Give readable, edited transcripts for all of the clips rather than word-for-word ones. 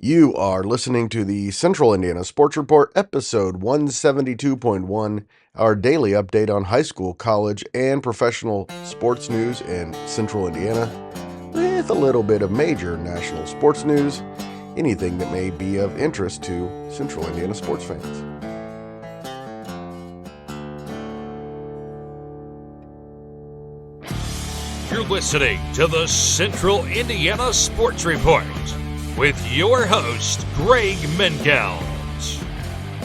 You are listening to the Central Indiana Sports Report, episode 172.1, our daily update on high school, college, and professional sports news in Central Indiana, with a little bit of major national sports news, anything that may be of interest to Central Indiana sports fans. You're listening to the Central Indiana Sports Report with your host, Greg Mengels.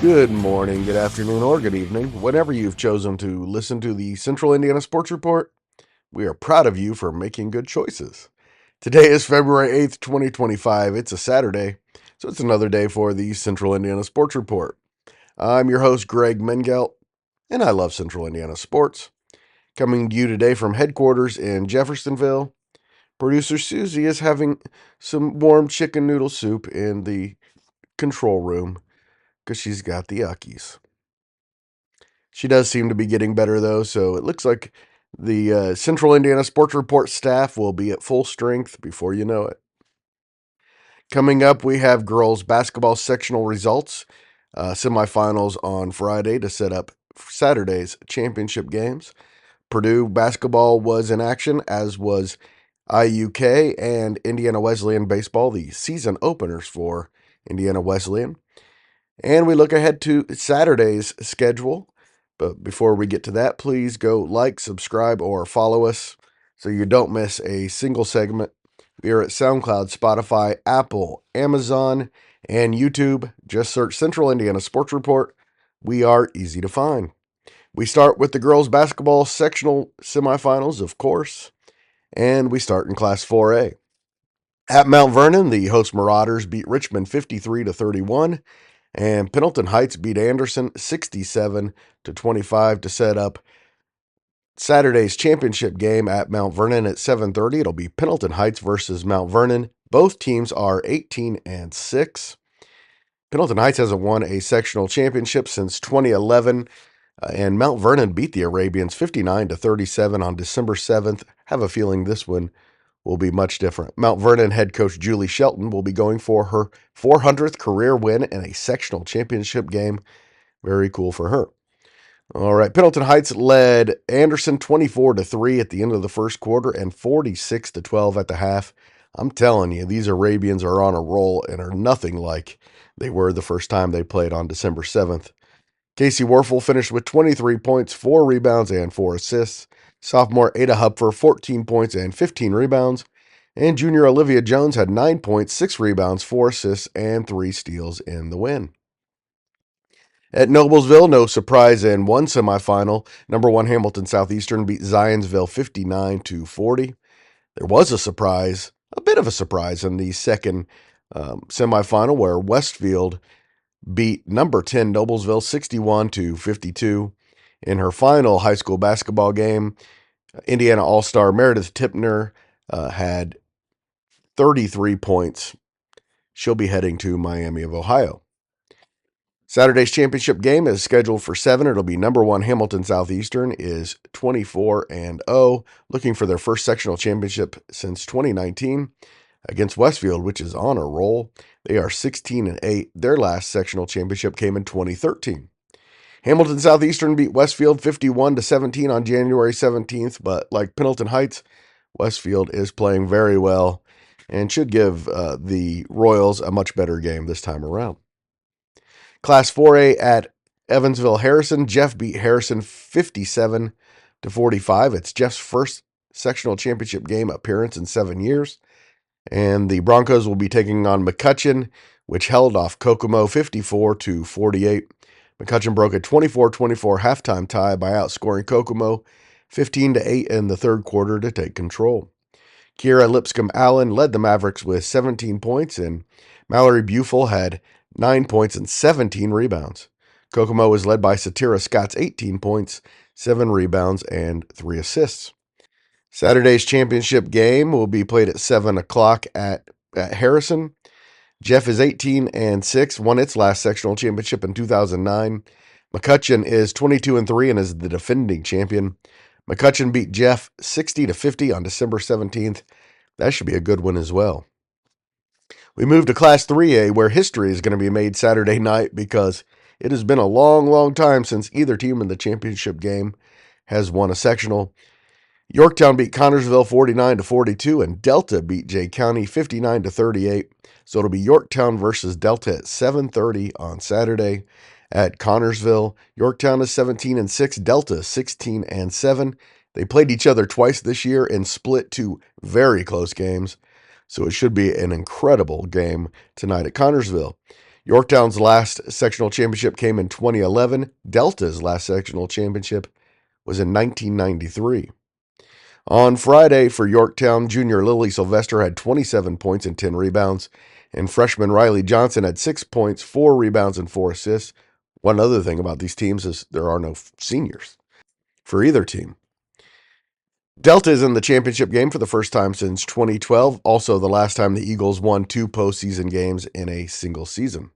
Good morning, good afternoon, or good evening. Whenever you've chosen to listen to the Central Indiana Sports Report, we are proud of you for making good choices. Today is February 8th, 2025. It's a Saturday, so it's another day for the Central Indiana Sports Report. I'm your host, Greg Mengelt, and I love Central Indiana sports. Coming to you today from headquarters in Jeffersonville, producer Susie is having some warm chicken noodle soup in the control room because she's got the uckies. She does seem to be getting better, though, so it looks like the Central Indiana Sports Report staff will be at full strength before you know it. Coming up, we have girls basketball sectional results, semifinals on Friday to set up Saturday's championship games. Purdue basketball was in action, as was IUK and Indiana Wesleyan baseball, the season openers for Indiana Wesleyan. And we look ahead to Saturday's schedule. But before we get to that, please go like, subscribe, or follow us so you don't miss a single segment. We are at SoundCloud, Spotify, Apple, Amazon, and YouTube. Just search Central Indiana Sports Report. We are easy to find. We start with the girls basketball sectional semifinals, of course, and we start in Class 4A. At Mount Vernon, the host Marauders beat Richmond 53-31, and Pendleton Heights beat Anderson 67-25 to set up Saturday's championship game at Mount Vernon at 7:30. It'll be Pendleton Heights versus Mount Vernon. Both teams are 18-6. Pendleton Heights hasn't won a sectional championship since 2011. And Mount Vernon beat the Arabians 59-37 on December 7th. Have a feeling this one will be much different. Mount Vernon head coach Julie Shelton will be going for her 400th career win in a sectional championship game. Very cool for her. All right, Pendleton Heights led Anderson 24-3 at the end of the first quarter and 46-12 at the half. I'm telling you, these Arabians are on a roll and are nothing like they were the first time they played on December 7th. Casey Werfel finished with 23 points, 4 rebounds, and 4 assists. Sophomore Ada Hupfer, 14 points and 15 rebounds. And junior Olivia Jones had 9 points, 6 rebounds, 4 assists, and 3 steals in the win. At Noblesville, no surprise in one semifinal. Number 1 Hamilton Southeastern beat Zionsville 59-40. There was a surprise, a bit of a surprise, in the second semifinal where Westfield beat number 10 Noblesville 61-52. In her final high school basketball game, Indiana All-Star Meredith Tipner had 33 points. She'll be heading to Miami of Ohio. Saturday's championship game is scheduled for 7. It'll be number 1 Hamilton Southeastern is 24-0, looking for their first sectional championship since 2019 against Westfield, which is on a roll. They are 16-8. Their last sectional championship came in 2013. Hamilton Southeastern beat Westfield 51-17 on January 17th, but like Pendleton Heights, Westfield is playing very well and should give the Royals a much better game this time around. Class 4A at Evansville Harrison, Jeff beat Harrison 57-45. It's Jeff's first sectional championship game appearance in 7 years. And the Broncos will be taking on McCutcheon, which held off Kokomo 54-48. McCutcheon broke a 24-24 halftime tie by outscoring Kokomo 15-8 in the third quarter to take control. Kira Lipscomb Allen led the Mavericks with 17 points, and Mallory Bufel had 9 points and 17 rebounds. Kokomo was led by Satira Scott's 18 points, 7 rebounds, and 3 assists. Saturday's championship game will be played at 7 o'clock at Harrison. Jeff is 18-6, won its last sectional championship in 2009. McCutcheon is 22-3 and is the defending champion. McCutcheon beat Jeff 60-50 on December 17th. That should be a good one as well. We move to Class 3A, where history is going to be made Saturday night because it has been a long, long time since either team in the championship game has won a sectional. Yorktown beat Connersville 49-42, and Delta beat Jay County 59-38. So it'll be Yorktown versus Delta at 7:30 on Saturday at Connersville. Yorktown is 17-6, Delta 16-7. They played each other twice this year and split two very close games. So it should be an incredible game tonight at Connersville. Yorktown's last sectional championship came in 2011. Delta's last sectional championship was in 1993. On Friday for Yorktown, junior Lily Sylvester had 27 points and 10 rebounds, and freshman Riley Johnson had 6 points, 4 rebounds, and 4 assists. One other thing about these teams is there are no seniors for either team. Delta is in the championship game for the first time since 2012, also the last time the Eagles won 2 postseason games in a single season.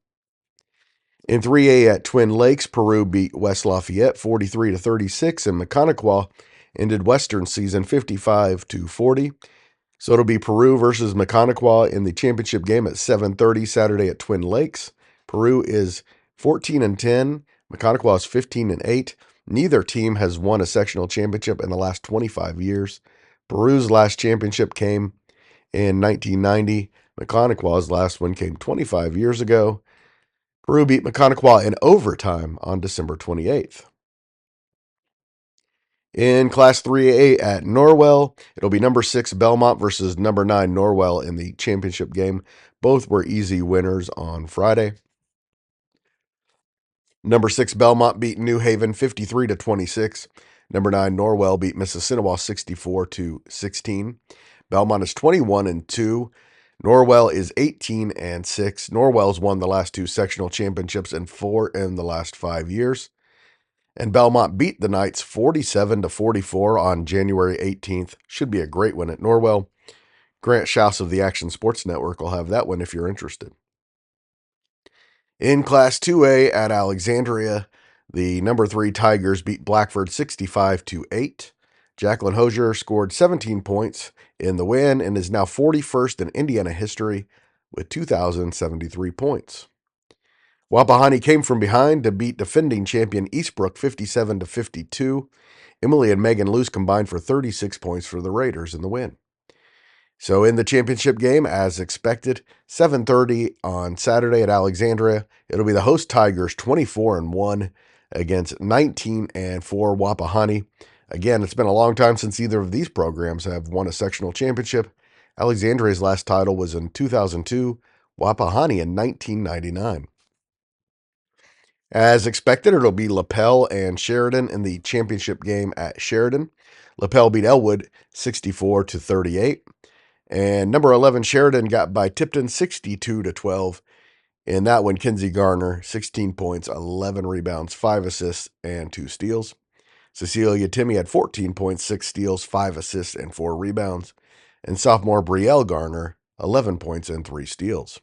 In 3A at Twin Lakes, Peru beat West Lafayette 43-36, and Mechaniqua ended Western season 55-40. So it'll be Peru versus Mechaniqua in the championship game at 7:30 Saturday at Twin Lakes. Peru is 14-10, Mechaniqua is 15-8. Neither team has won a sectional championship in the last 25 years. Peru's last championship came in 1990. Mechaniqua's last one came 25 years ago. Peru beat Mechaniqua in overtime on December 28th. In Class 3A at Norwell, it'll be number 6 Belmont versus number 9 Norwell in the championship game. Both were easy winners on Friday. Number 6 Belmont beat New Haven 53-26. Number 9 Norwell beat Mississinewa 64-16. Belmont is 21-2. Norwell is 18-6. Norwell's won the last 2 sectional championships and 4 in the last 5 years. And Belmont beat the Knights 47-44 on January 18th. Should be a great win at Norwell. Grant Schaus of the Action Sports Network will have that one if you're interested. In Class 2A at Alexandria, the number 3 Tigers beat Blackford 65-8. Jacqueline Hosier scored 17 points in the win and is now 41st in Indiana history with 2,073 points. Wapahani came from behind to beat defending champion Eastbrook 57-52. Emily and Megan Luce combined for 36 points for the Raiders in the win. So in the championship game, as expected, 7:30 on Saturday at Alexandria, it'll be the host Tigers 24-1 against 19-4 Wapahani. Again, it's been a long time since either of these programs have won a sectional championship. Alexandria's last title was in 2002, Wapahani in 1999. As expected, it'll be LaPel and Sheridan in the championship game at Sheridan. LaPel beat Elwood 64-38. And number 11, Sheridan got by Tipton 62-12. In that one, Kinsey Garner, 16 points, 11 rebounds, 5 assists, and 2 steals. Cecilia Timmy had 14 points, 6 steals, 5 assists, and 4 rebounds. And sophomore Brielle Garner, 11 points and 3 steals.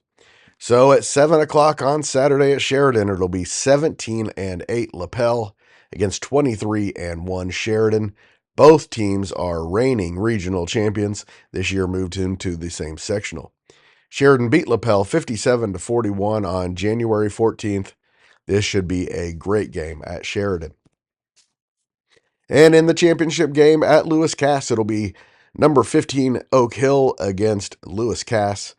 So at 7 o'clock on Saturday at Sheridan, it'll be 17-8 LaPel against 23-1 Sheridan. Both teams are reigning regional champions. This year moved into the same sectional. Sheridan beat LaPel 57-41 on January 14th. This should be a great game at Sheridan. And in the championship game at Lewis Cass, it'll be number 15 Oak Hill against Lewis Cass.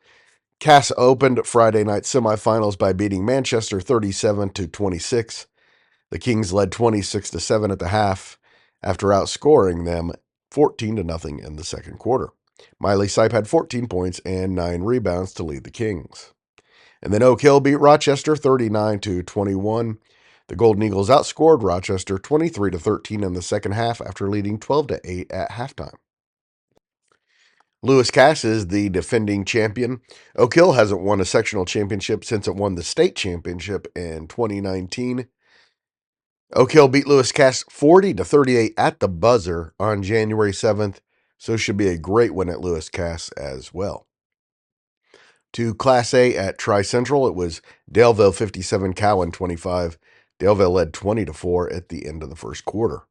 Cass opened Friday night semifinals by beating Manchester 37-26. The Kings led 26-7 at the half after outscoring them 14-0 in the second quarter. Miley Sipe had 14 points and 9 rebounds to lead the Kings. And then Oak Hill beat Rochester 39-21. The Golden Eagles outscored Rochester 23-13 in the second half after leading 12-8 at halftime. Lewis Cass is the defending champion. Oak Hill hasn't won a sectional championship since it won the state championship in 2019. Oak Hill beat Lewis Cass 40-38 at the buzzer on January 7th, so it should be a great win at Lewis Cass as well. To Class A at Tri-Central, it was Daleville 57, Cowan 25. Daleville led 20-4 at the end of the first quarter.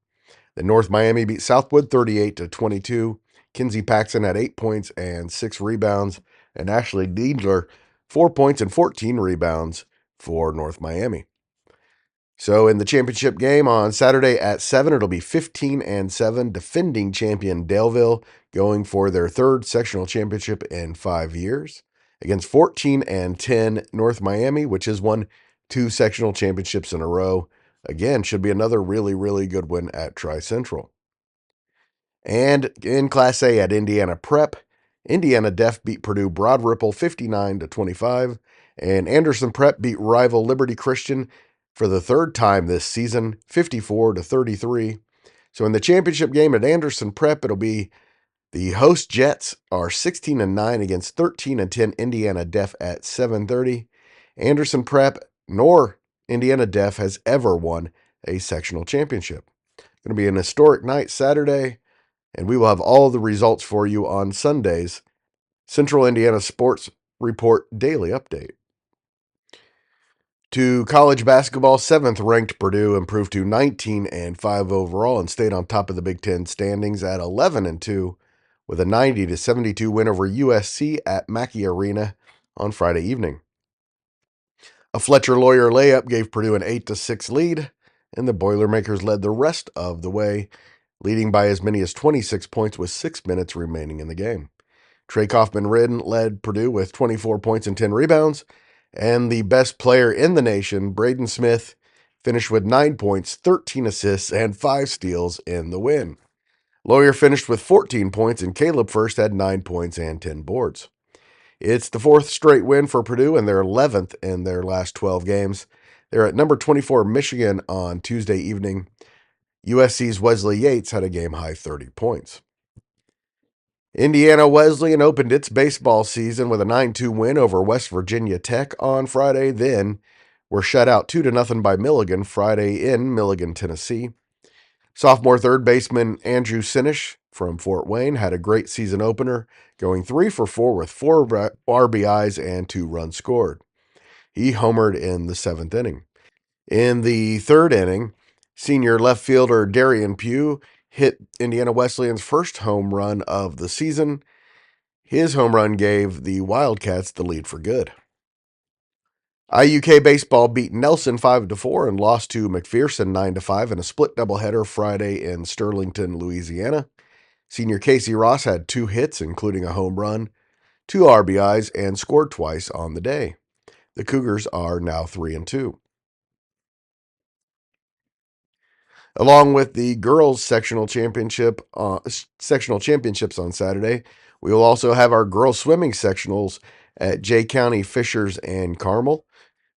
Then North Miami beat Southwood 38-22. Kinsey Paxson had 8 points and 6 rebounds, and Ashley Diedler 4 points and 14 rebounds for North Miami. So in the championship game on Saturday at 7, it'll be 15-7, defending champion Daleville going for their third sectional championship in 5 years against 14-10 North Miami, which has won 2 sectional championships in a row. Again, should be another really, really good win at Tri-Central. And in Class A at Indiana Prep, Indiana Def beat Purdue Broad Ripple 59-25, and Anderson Prep beat rival Liberty Christian for the third time this season, 54-33. So in the championship game at Anderson Prep, it'll be the host Jets are 16-9 against 13-10 Indiana Def at 7:30. Anderson Prep nor Indiana Def has ever won a sectional championship. Going to be an historic night Saturday, and we will have all the results for you on Sunday's Central Indiana Sports Report Daily Update. To college basketball, 7th-ranked Purdue improved to 19-5 overall and stayed on top of the Big Ten standings at 11-2 with a 90-72 win over USC at Mackey Arena on Friday evening. A Fletcher Lawyer layup gave Purdue an 8-6 lead, and the Boilermakers led the rest of the way, leading by as many as 26 points with 6 minutes remaining in the game. Trey Kaufman-Ridden led Purdue with 24 points and 10 rebounds, and the best player in the nation, Braden Smith, finished with 9 points, 13 assists, and 5 steals in the win. Lawyer finished with 14 points, and Caleb First had 9 points and 10 boards. It's the 4th straight win for Purdue and their 11th in their last 12 games. They're at number 24 Michigan on Tuesday evening. USC's Wesley Yates had a game-high 30 points. Indiana Wesleyan opened its baseball season with a 9-2 win over West Virginia Tech on Friday, then were shut out 2-0 by Milligan Friday in Milligan, Tennessee. Sophomore third baseman Andrew Sinish from Fort Wayne had a great season opener, going 3 for 4 with 4 RBIs and 2 runs scored. He homered in the 7th inning. In the 3rd inning, senior left fielder Darian Pugh hit Indiana Wesleyan's first home run of the season. His home run gave the Wildcats the lead for good. IUK baseball beat Nelson 5-4 and lost to McPherson 9-5 in a split doubleheader Friday in Sterlington, Louisiana. Senior Casey Ross had 2 hits, including a home run, 2 RBIs, and scored twice on the day. The Cougars are now 3-2. Along with the girls' sectional championships on Saturday, we will also have our girls' swimming sectionals at Jay County, Fishers, and Carmel.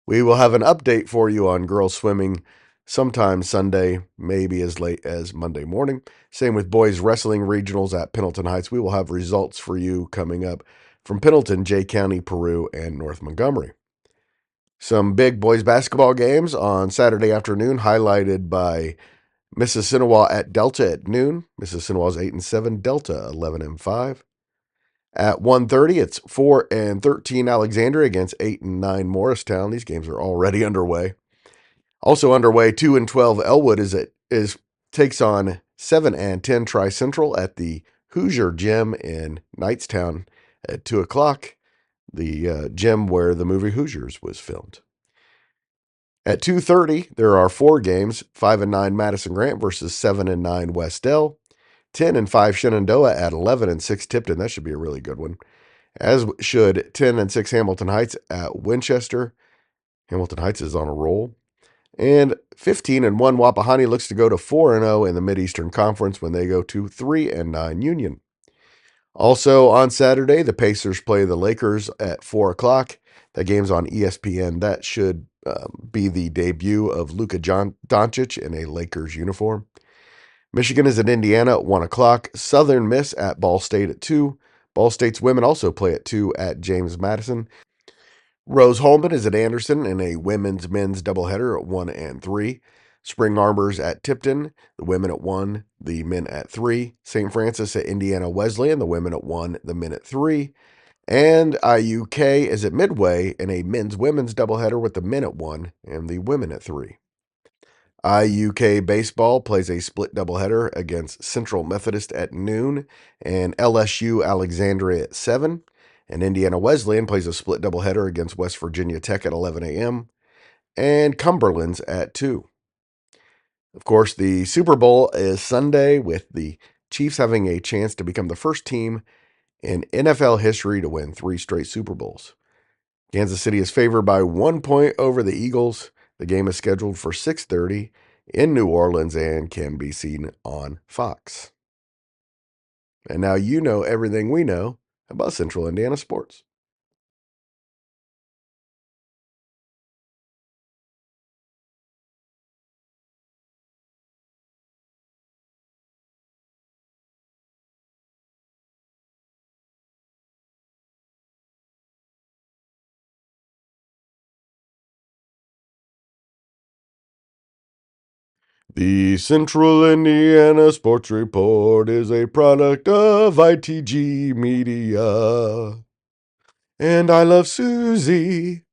We will have an update for you on girls swimming sometime Sunday, maybe as late as Monday morning. Same with boys wrestling regionals at Pendleton Heights. We will have results for you coming up from Pendleton, Jay County, Peru, and North Montgomery. Some big boys basketball games on Saturday afternoon, highlighted by Mississinewa at Delta at noon. Mississinewa is 8-7, Delta 11-5. At 1:30, it's 4-13 Alexandria against 8-9 Morristown. These games are already underway. Also underway, 2-12 Elwood takes on 7-10 Tri-Central at the Hoosier Gym in Knightstown at 2 o'clock, the gym where the movie Hoosiers was filmed. At 2:30, there are 4 games, 5-9 Madison Grant versus 7-9 Westell. 10-5 Shenandoah at 11-6 Tipton. That should be a really good one. As should 10-6 Hamilton Heights at Winchester. Hamilton Heights is on a roll. And 15-1 Wapahani looks to go to 4-0 in the Mideastern Conference when they go to 3-9 Union. Also on Saturday, the Pacers play the Lakers at 4 o'clock. That game's on ESPN. That should be the debut of Luka Doncic in a Lakers uniform. Michigan is at Indiana at 1 o'clock. Southern Miss at Ball State at 2. Ball State's women also play at 2 at James Madison. Rose-Hulman is at Anderson in a women's-men's doubleheader at 1 and 3. Spring Arbors at Tipton, the women at 1, the men at 3. St. Francis at Indiana Wesleyan, the women at 1, the men at 3. And IUK is at Midway in a men's-women's doubleheader with the men at 1 and the women at 3. IUK baseball plays a split doubleheader against Central Methodist at noon and LSU Alexandria at 7. And Indiana Wesleyan plays a split doubleheader against West Virginia Tech at 11 a.m. and Cumberland's at 2. Of course, the Super Bowl is Sunday, with the Chiefs having a chance to become the first team in NFL history to win 3 straight Super Bowls. Kansas City is favored by 1 point over the Eagles. The game is scheduled for 6:30 in New Orleans and can be seen on Fox. And now you know everything we know about Central Indiana sports. The Central Indiana Sports Report is a product of ITG Media. And I love Susie.